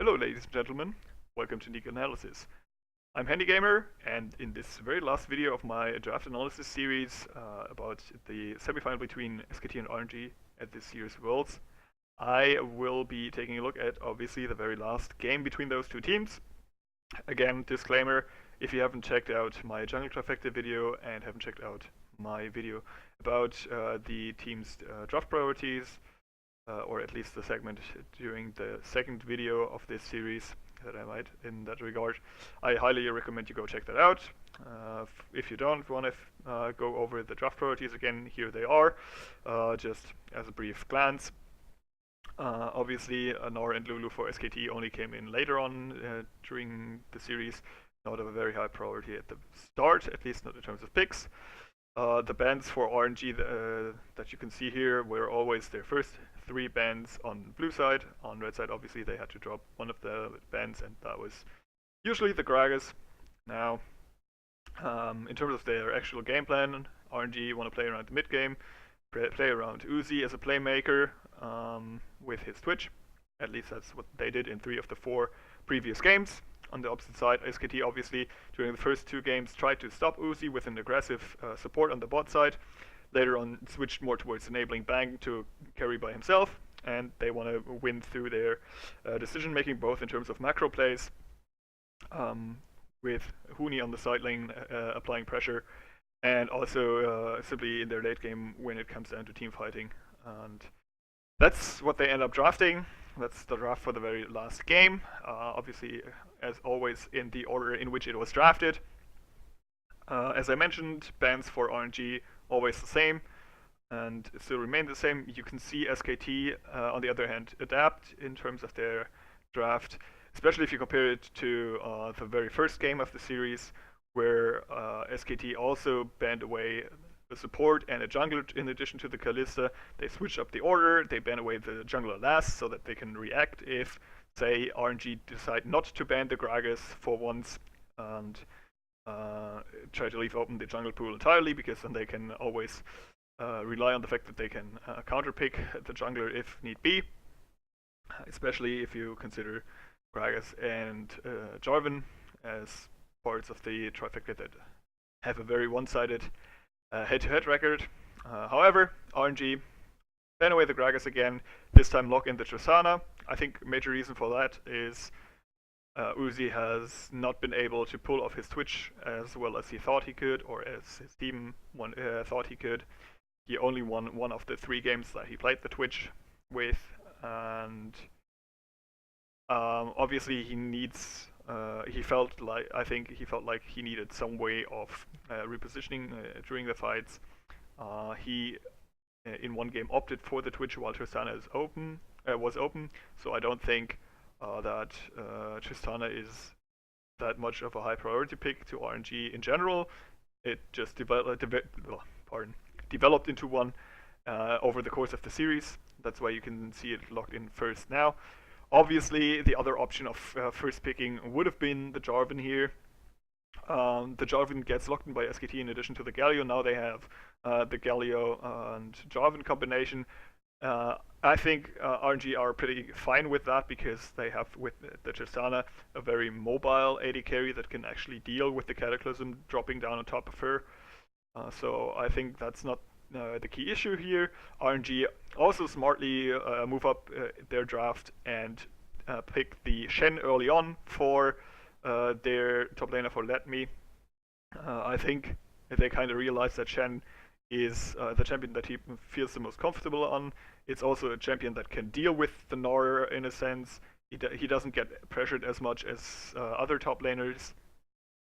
Hello ladies and gentlemen, welcome to Nick Analysis. I'm Handygamer, and in this very last video of my draft analysis series about the semifinal between SKT and RNG at this year's Worlds, I will be taking a look at obviously the very last game between those two teams. Again, disclaimer, if you haven't checked out my Jungle Trifecta video and haven't checked out my video about the team's draft priorities, or at least the segment during the second video of this series that I made in that regard, I highly recommend you go check that out. If you don't want to go over the draft priorities again, here they are, just as a brief glance. Obviously, Nor and Lulu for SKT only came in later on during the series, not of a very high priority at the start, at least not in terms of picks. The bans for RNG that you can see here were always their first three bans on blue side. On red side, obviously, they had to drop one of the bans, and that was usually the Gragas. Now, in terms of their actual game plan, RNG want to play around the mid game, play around Uzi as a playmaker with his Twitch. At least that's what they did in 3 of the 4 previous games. On the opposite side, SKT obviously during the first 2 games tried to stop Uzi with an aggressive support on the bot side. Later on switched more towards enabling Bang to carry by himself, and they want to win through their decision making, both in terms of macro plays, with Huni on the side lane applying pressure, and also simply in their late game when it comes down to team fighting. And that's what they end up drafting. That's the draft for the very last game. Obviously, as always, in the order in which it was drafted. As I mentioned, bans for RNG always the same, and still remain the same. You can see SKT, on the other hand, adapt in terms of their draft, especially if you compare it to the very first game of the series, where SKT also banned away the support and a jungler in addition to the Kalista. They switch up the order, they ban away the jungler last so that they can react if, say, RNG decide not to ban the Gragas for once, and try to leave open the jungle pool entirely, because then they can always rely on the fact that they can counterpick the jungler if need be, especially if you consider Gragas and Jarvan as parts of the trifecta that have a very one-sided head-to-head record. However, RNG ban away the Gragas again, this time lock in the Tristana. I think a major reason for that is Uzi has not been able to pull off his Twitch as well as he thought he could, or as his team thought he could. He only won 1 of the 3 games that he played the Twitch with, and obviously he needs. He felt like he needed some way of repositioning during the fights. He in one game opted for the Twitch while Tristana was open, so I don't think that Tristana is that much of a high priority pick to RNG in general. It just developed into one over the course of the series. That's why you can see it locked in first now. Obviously, the other option of first picking would have been the Jarvan here. The Jarvan gets locked in by SKT in addition to the Galio. Now they have the Galio and Jarvan combination. I think RNG are pretty fine with that, because they have with the Tristana a very mobile AD carry that can actually deal with the Cataclysm dropping down on top of her. So I think that's not the key issue here. RNG also smartly move up their draft and pick the Shen early on for their top laner for Let Me. I think they kind of realize that Shen is the champion that he feels the most comfortable on. It's also a champion that can deal with the Nor in a sense. He doesn't get pressured as much as other top laners,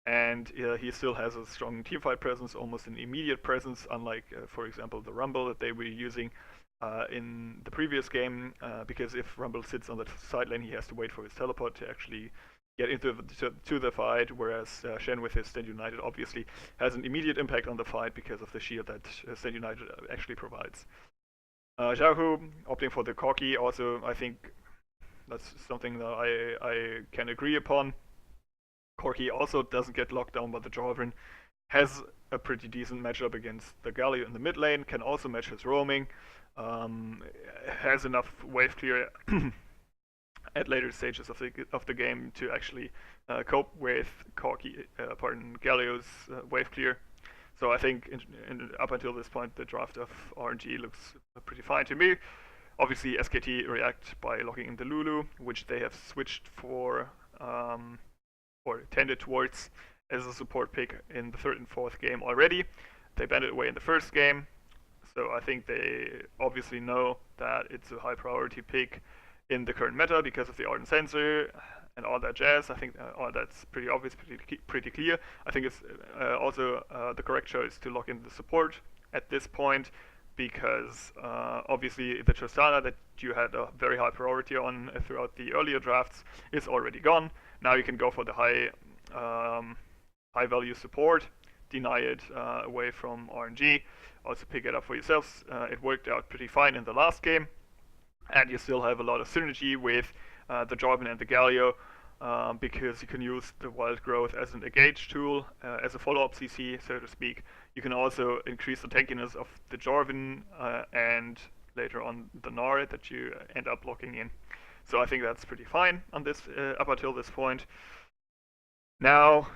and he still has a strong teamfight presence, almost an immediate presence, unlike, for example, the Rumble that they were using in the previous game, because if Rumble sits on the side lane, he has to wait for his teleport to actually get into the fight, whereas Shen with his Stand United obviously has an immediate impact on the fight because of the shield that Stand United actually provides. Xiaohu opting for the Corki, also I think that's something that I can agree upon. Corki also doesn't get locked down by the Jarvan, has a pretty decent matchup against the Galio in the mid lane, can also match his roaming, has enough wave clear at later stages of the game to actually cope with Galio's wave clear. So I think up until this point, the draft of RNG looks pretty fine to me. Obviously, SKT react by locking in the Lulu, which they have switched for or tended towards as a support pick in the third and fourth game already. They banned it away in the first game, so I think they obviously know that it's a high priority pick in the current meta because of the Ardent Sensor and all that jazz. I think all that's pretty obvious, pretty clear. I think it's also the correct choice to lock in the support at this point because obviously the Tristana that you had a very high priority on throughout the earlier drafts is already gone. Now you can go for the high value support, deny it away from RNG, also pick it up for yourselves. It worked out pretty fine in the last game, and you still have a lot of synergy with the Jarvan and the Galio, because you can use the Wild Growth as an engage tool, as a follow-up CC, so to speak. You can also increase the tankiness of the Jarvan and later on the Gnar that you end up locking in. So I think that's pretty fine on this up until this point. Now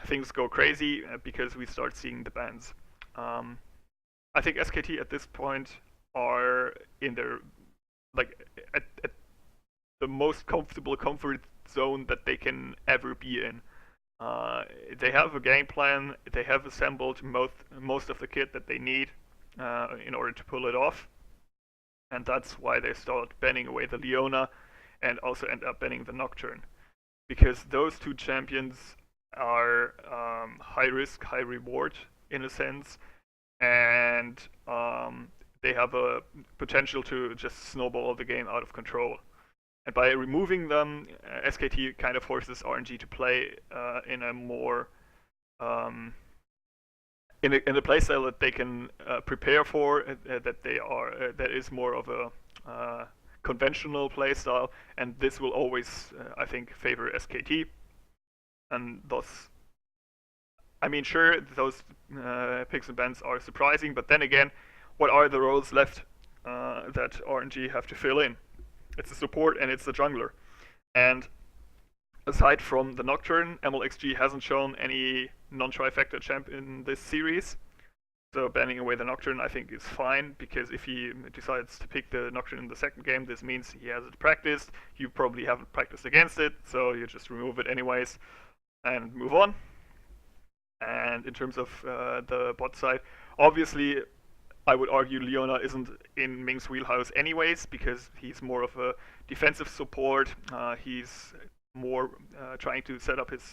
things go crazy because we start seeing the bans. I think SKT at this point are in their at the most comfortable comfort zone that they can ever be in. They have a game plan. They have assembled most of the kit that they need in order to pull it off, and that's why they start banning away the Leona and also end up banning the Nocturne, because those two champions are high risk, high reward in a sense, and they have a potential to just snowball the game out of control. And by removing them, SKT kind of forces RNG to play in a more in a playstyle that they can prepare for, that is more of a conventional playstyle, and this will always, I think, favor SKT. And thus, I mean, sure, those picks and bans are surprising, but then again, what are the roles left that RNG have to fill in? It's a support and it's a jungler. And aside from the Nocturne, MLXG hasn't shown any non-trifecta champ in this series. So banning away the Nocturne I think is fine, because if he decides to pick the Nocturne in the second game, this means he hasn't practiced. You probably haven't practiced against it, so you just remove it anyways and move on. And in terms of the bot side, obviously I would argue Leona isn't in Ming's wheelhouse anyways, because he's more of a defensive support. He's more trying to set up his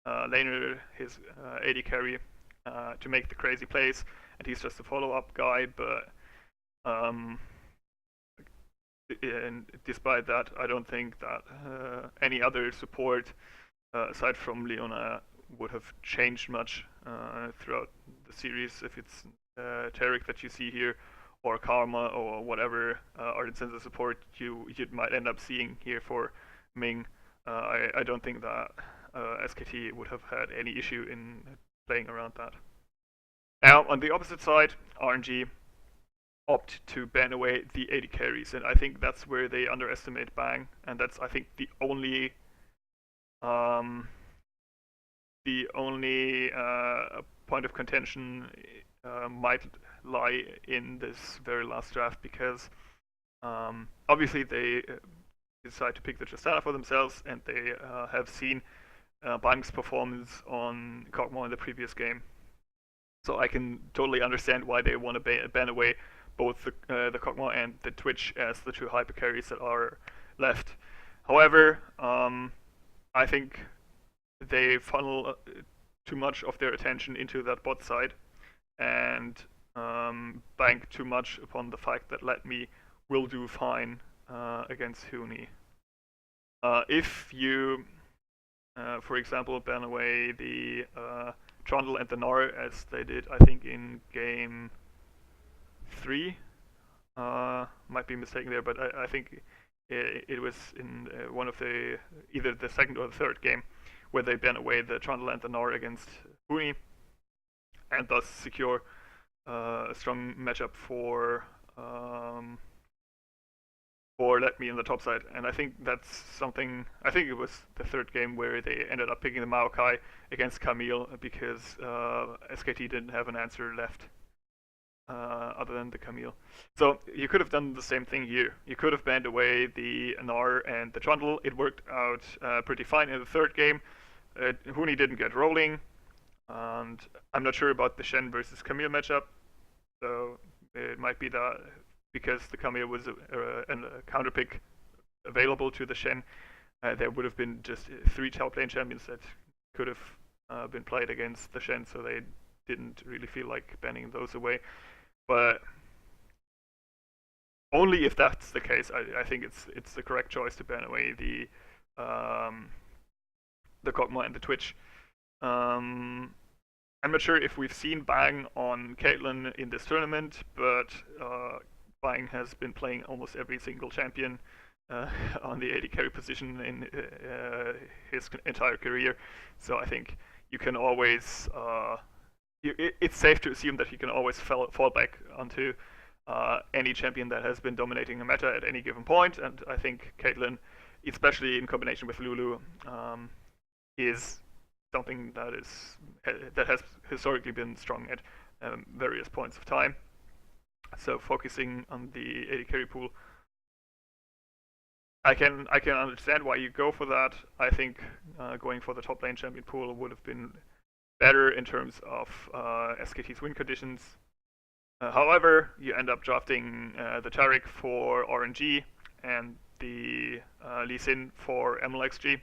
laner, his AD carry, to make the crazy plays, and he's just a follow-up guy. But and despite that, I don't think that any other support aside from Leona would have changed much throughout the series. If it's Taric that you see here, or Karma, or whatever Ardent Sensor support you might end up seeing here for Ming, I don't think that SKT would have had any issue in playing around that. Now, on the opposite side, RNG opt to ban away the AD carries, and I think that's where they underestimate Bang, and that's, I think, the only point of contention might lie in this very last draft, because obviously they decide to pick the Tristana for themselves, and they have seen Bang's performance on Kog'Maw in the previous game. So I can totally understand why they want to ban away both the Kog'Maw and the Twitch as the two hyper carries that are left. However, I think they funnel too much of their attention into that bot side, and bank too much upon the fact that Let Me will do fine against Huni. If you, for example, ban away the Trundle and the Gnar, as they did, I think, in game 3, might be mistaken there, but I think it was in one of the, either the second or the third game, where they ban away the Trundle and the Gnar against Huni, and thus secure a strong matchup for or let me in the top side. And I think that's something. I think it was the third game where they ended up picking the Maokai against Camille because SKT didn't have an answer left other than the Camille. So you could have done the same thing here. You could have banned away the Anar and the Trundle. It worked out pretty fine in the third game. Huni didn't get rolling, and I'm not sure about the Shen versus Camille matchup. So it might be that because the Camille was a counter pick available to the Shen, there would have been just 3 top lane champions that could have been played against the Shen, so they didn't really feel like banning those away. But only if that's the case, I think it's the correct choice to ban away the Kog'Maw and the Twitch. I'm not sure if we've seen Bang on Caitlyn in this tournament, but Bang has been playing almost every single champion on the AD carry position in his entire career. So I think you can always, it's safe to assume that he can always fall back onto any champion that has been dominating a meta at any given point. And I think Caitlyn, especially in combination with Lulu, is something that has historically been strong at various points of time. So focusing on the AD carry pool, I can understand why you go for that. I think going for the top lane champion pool would have been better in terms of SKT's win conditions. However, you end up drafting the Taric for RNG and the Lee Sin for MLXG.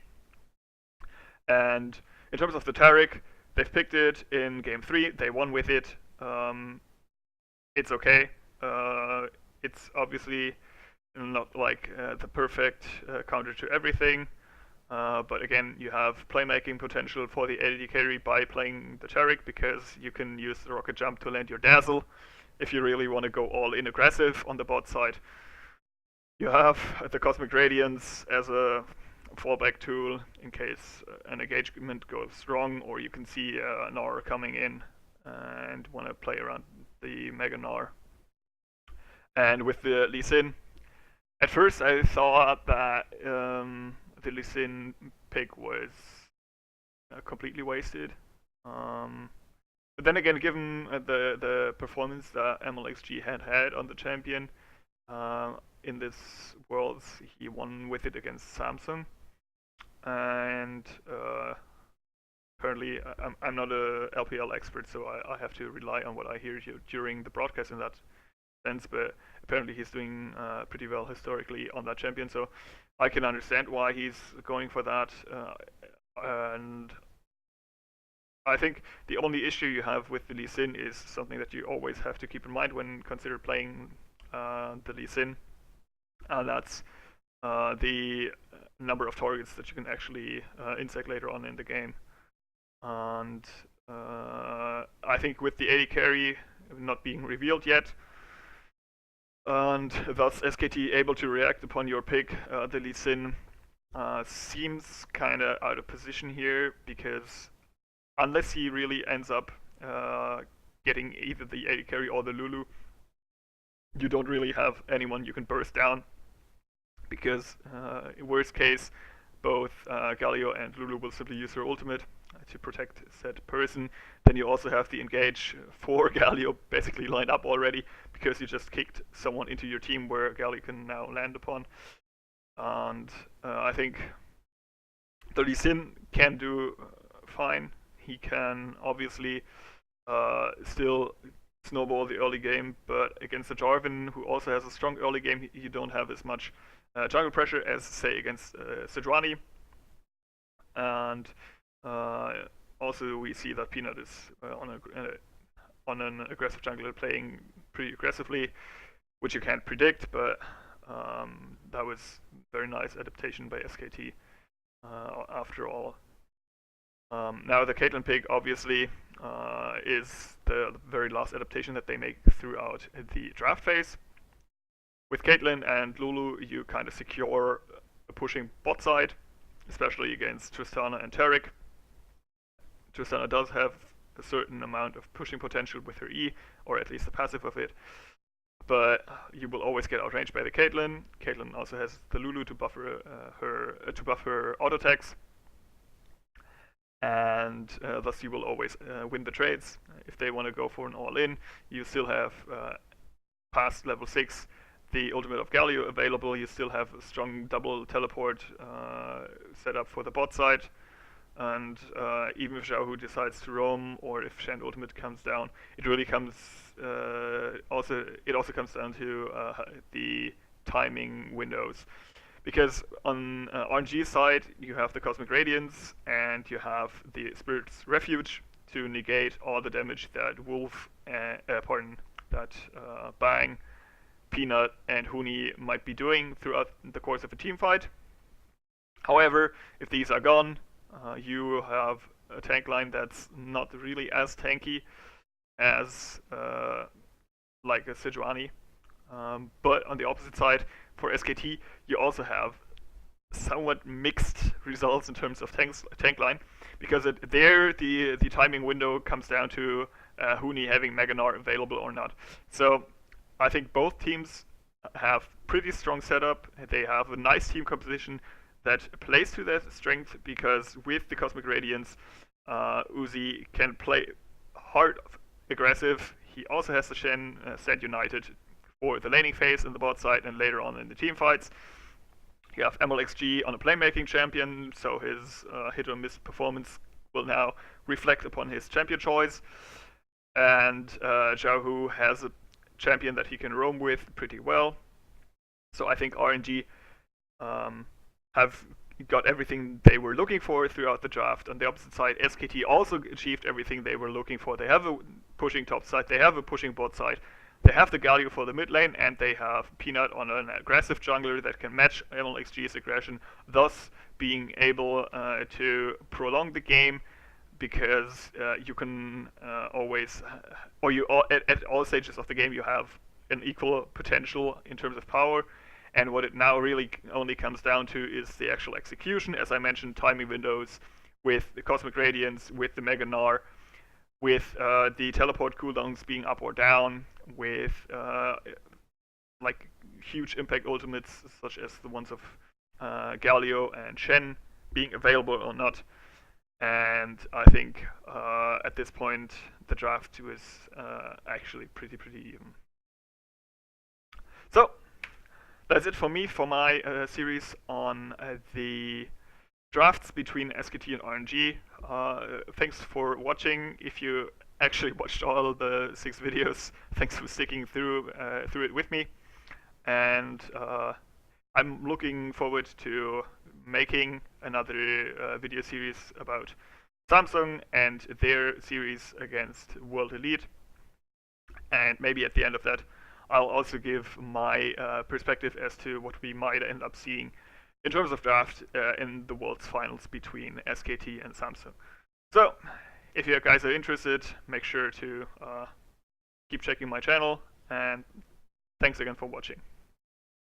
And in terms of the Taric, they've picked it in game 3. They won with it. It's okay. It's obviously not like the perfect counter to everything. But again, you have playmaking potential for the AD carry by playing the Taric because you can use the rocket jump to land your Dazzle if you really want to go all in aggressive on the bot side. You have the Cosmic Radiance as a fallback tool in case an engagement goes wrong, or you can see Gnar coming in and want to play around the Mega Gnar. And with the Lee Sin, at first I thought that the Lee Sin pick was completely wasted. But then again, given the performance that MLXG had on the champion in this Worlds, he won with it against Samsung. And currently, I'm not a LPL expert, so I have to rely on what I hear during the broadcast in that sense. But apparently, he's doing pretty well historically on that champion, so I can understand why he's going for that. And I think the only issue you have with the Lee Sin is something that you always have to keep in mind when consider playing the Lee Sin, and that's the number of targets that you can actually insect later on in the game. And I think with the AD carry not being revealed yet, and thus SKT able to react upon your pick, the Lee Sin seems kind of out of position here, because unless he really ends up getting either the AD carry or the Lulu, you don't really have anyone you can burst down. Because in worst case, both Galio and Lulu will simply use her ultimate to protect said person. Then you also have the engage for Galio basically lined up already, because you just kicked someone into your team where Galio can now land upon. And I think the Lee Sin can do fine. He can obviously still snowball the early game, but against the Jarvan, who also has a strong early game, you don't have as much jungle pressure as, say, against Sejuani. And also we see that Peanut is on an aggressive jungler playing pretty aggressively, which you can't predict, but that was very nice adaptation by SKT after all. Now the Caitlyn pick obviously is the very last adaptation that they make throughout the draft phase. With Caitlyn and Lulu, you kind of secure a pushing bot side, especially against Tristana and Taric. Tristana does have a certain amount of pushing potential with her E, or at least the passive of it. but you will always get outranged by the Caitlyn. Caitlyn also has the Lulu to buff her auto attacks, and thus you will always win the trades. If they want to go for an all-in, you still have past level 6 the ultimate of Galio available. You still have a strong double teleport set up for the bot side, and even if Xiaohu decides to roam or if Shen ultimate comes down, it really comes also comes down to the timing windows. Because on RNG side, you have the Cosmic Radiance and you have the Spirit's Refuge to negate all the damage that Bang, Peanut, and Huni might be doing throughout the course of a team fight. However, if these are gone, you have a tank line that's not really as tanky as like a Sejuani. But on the opposite side, for SKT, you also have somewhat mixed results in terms of tank line, because the timing window comes down to Huni having Meganar available or not. So I think both teams have pretty strong setup. They have a nice team composition that plays to their strength, because with the Cosmic Radiance, Uzi can play hard, aggressive. He also has the Shen Sand United for the laning phase in the bot side and later on in the team fights. You have MLXG on a playmaking champion, so his hit or miss performance will now reflect upon his champion choice. And Xiaohu has a champion that he can roam with pretty well. So I think RNG have got everything they were looking for throughout the draft. On the opposite side, SKT also achieved everything they were looking for. They have a pushing top side, they have a pushing bot side, they have the Galio for the mid lane, and they have Peanut on an aggressive jungler that can match MLXG's aggression, thus being able to prolong the game, because you can always, at all stages of the game, you have an equal potential in terms of power. And what it now really only comes down to is the actual execution. As I mentioned, timing windows with the Cosmic Radiance, with the Mega Gnar, with the teleport cooldowns being up or down, with like huge impact ultimates such as the ones of Galio and Shen being available or not. And I think at this point the draft is actually pretty even. So that's it for me for my series on the drafts between SKT and RNG. Thanks for watching. If you actually watched all of the 6 videos, thanks for sticking through it with me. And I'm looking forward to making another video series about Samsung and their series against World Elite. And maybe at the end of that, I'll also give my perspective as to what we might end up seeing in terms of draft in the World's Finals between SKT and Samsung. So, if you guys are interested, make sure to keep checking my channel, and thanks again for watching.